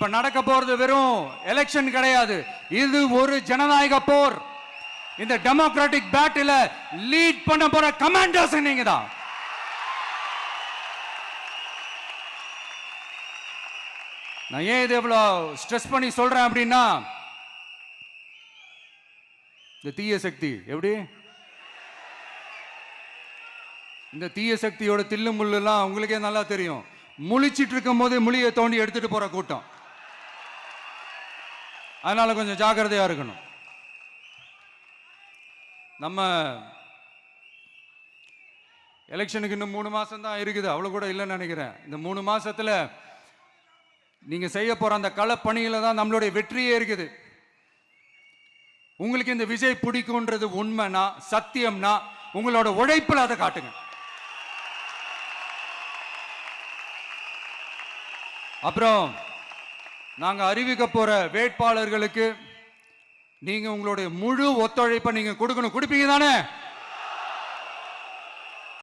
இப்ப நடக்க போறது வெறும் எலெக்ஷன் கிடையாது, இது ஒரு ஜனநாயக போர். இந்த டெமோக்ராட்டிக் பேட்டில லீட் பண்ண போற கமாண்டர்ஸ் நீங்க தான். நான் ஏன் இது எவ்வளவு ஸ்ட்ரெஸ் பண்ணி சொல்றேன் அப்படின்னா, இந்த தீய சக்தி எப்படி இந்த தீய சக்தியோட தில்லு முள்ளுலாம் உங்களுக்கே நல்லா தெரியும். முழிச்சிட்டு இருக்கும் போது முழியை தோண்டி எடுத்துட்டு போற கூட்டம். அதனால கொஞ்சம் ஜாக்கிரதையா இருக்கணும். நம்ம எலெக்ஷனுக்கு இன்னும் 3 மாசம் தான் இருக்குது, அவ்வளவு கூட இல்லைன்னு நினைக்கிறேன். இந்த 3 மாசத்துல நீங்க செய்ய போற அந்த களப்பணியில தான் நம்மளுடைய வெற்றியே இருக்குது. உங்களுக்கு இந்த விஜய் பிடிக்கும்ன்றது உண்மைனா, சத்தியம்னா, உங்களோட உழைப்புல அதை காட்டுங்க. அப்புறம் நாங்க அறிவிக்க போற வேட்பாளர்களுக்கு நீங்க உங்களுடைய முழு ஒத்துழைப்பை நீங்க கொடுக்கணும். கொடுப்பீங்க தானே?